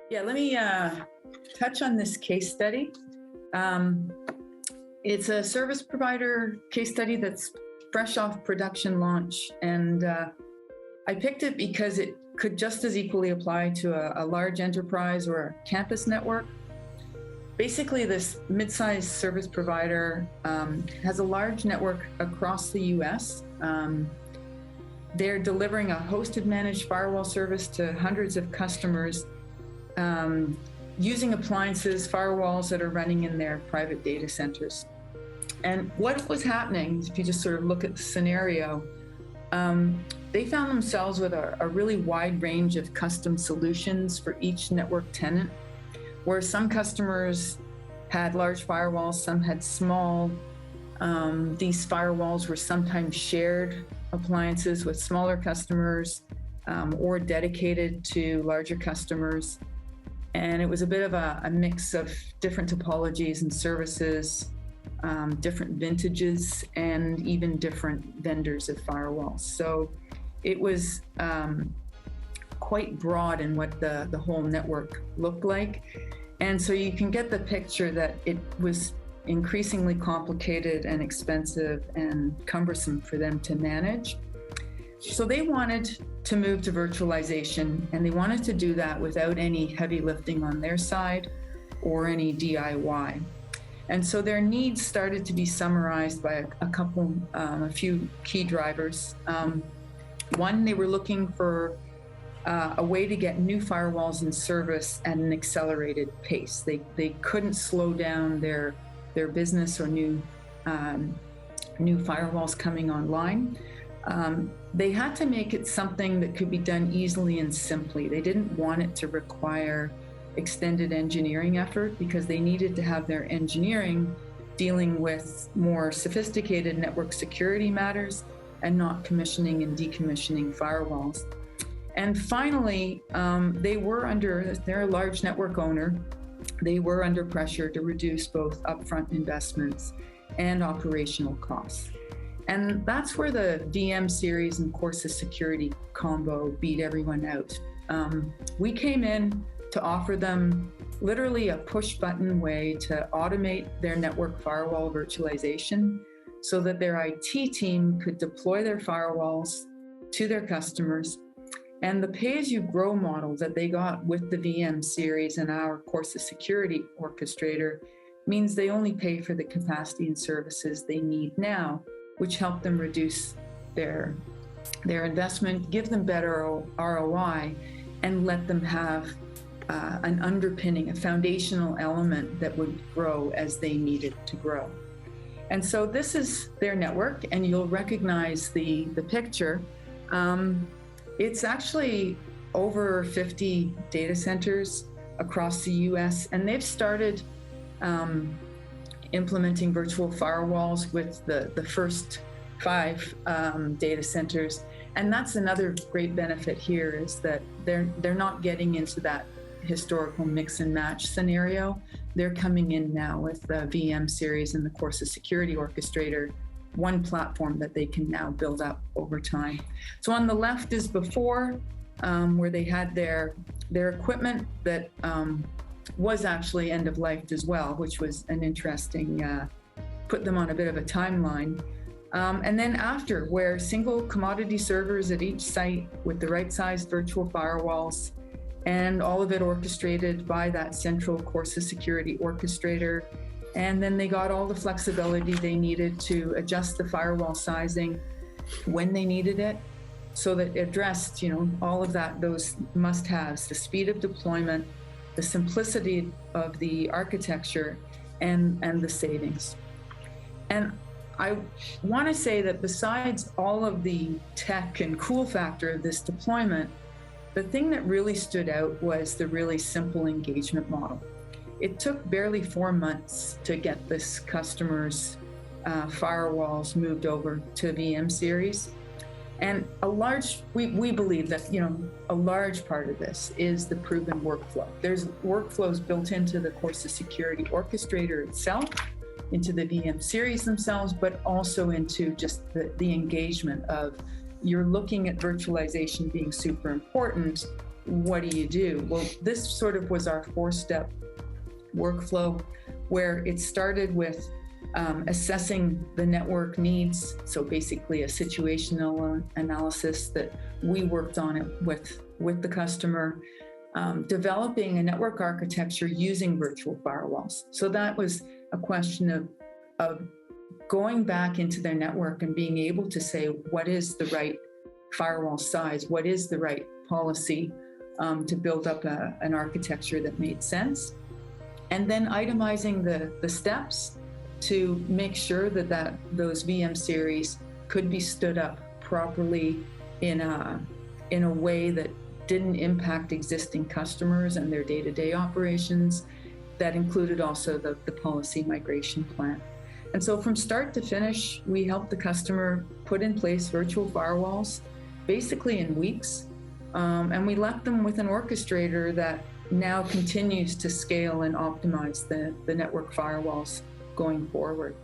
Yeah, let me touch on this case study. It's a service provider case study that's fresh off production launch. And I picked it because it could just as equally apply to a large enterprise or a campus network. Basically, this mid-sized service provider has a large network across the US. They're delivering a hosted managed firewall service to hundreds of customers using appliances, firewalls that are running in their private data centers. And what was happening, if you just sort of look at the scenario, they found themselves with a really wide range of custom solutions for each network tenant, where some customers had large firewalls, some had small. These firewalls were sometimes shared appliances with smaller customers or dedicated to larger customers. And it was a bit of a mix of different topologies and services, different vintages, and even different vendors of firewalls. So it was quite broad in what the whole network looked like. And so you can get the picture that it was increasingly complicated and expensive and cumbersome for them to manage. So they wanted to move to virtualization, and they wanted to do that without any heavy lifting on their side or any DIY. And so their needs started to be summarized by a few key drivers. One, they were looking for a way to get new firewalls in service at an accelerated pace. They couldn't slow down their business or new firewalls coming online. They had to make it something that could be done easily and simply. They didn't want it to require extended engineering effort because they needed to have their engineering dealing with more sophisticated network security matters and not commissioning and decommissioning firewalls. And finally, they're a large network owner. They were under pressure to reduce both upfront investments and operational costs. And that's where the VM series and Corsa security combo beat everyone out. We came in to offer them literally a push button way to automate their network firewall virtualization so that their IT team could deploy their firewalls to their customers. And the pay-as-you-grow model that they got with the VM series and our Corsa security orchestrator means they only pay for the capacity and services they need now, which help them reduce their investment, give them better ROI, and let them have an underpinning, a foundational element that would grow as they need it to grow. And so this is their network, and you'll recognize the picture. It's actually over 50 data centers across the US, and they've started implementing virtual firewalls with the first 5 data centers. And that's another great benefit here, is that they're not getting into that historical mix and match scenario. They're coming in now with the VM series and the Corsa security orchestrator, one platform that they can now build up over time. So on the left is before, where they had their equipment that was actually end of life as well, which was an interesting, put them on a bit of a timeline. And then after, where single commodity servers at each site with the right sized virtual firewalls, and all of it orchestrated by that central Corsa security orchestrator. And then they got all the flexibility they needed to adjust the firewall sizing when they needed it, so that it addressed, all of those must-haves: the speed of deployment, the simplicity of the architecture, and the savings. And I want to say that besides all of the tech and cool factor of this deployment, the thing that really stood out was the really simple engagement model. It took barely 4 months to get this customer's firewalls moved over to VM series. And we believe that, a large part of this is the proven workflow. There's workflows built into the Corsa security orchestrator itself, into the VM series themselves, but also into just the engagement of, you're looking at virtualization being super important. what do you do? Well, this sort of was our 4-step workflow, where it started with assessing the network needs. So basically a situational analysis that we worked on it with the customer, developing a network architecture using virtual firewalls. So that was a question of going back into their network and being able to say, what is the right firewall size? What is the right policy to build up an architecture that made sense? And then itemizing the steps to make sure that those VM series could be stood up properly in a way that didn't impact existing customers and their day-to-day operations. That included also the policy migration plan. And so from start to finish, we helped the customer put in place virtual firewalls basically in weeks. And we left them with an orchestrator that now continues to scale and optimize the network firewalls going forward.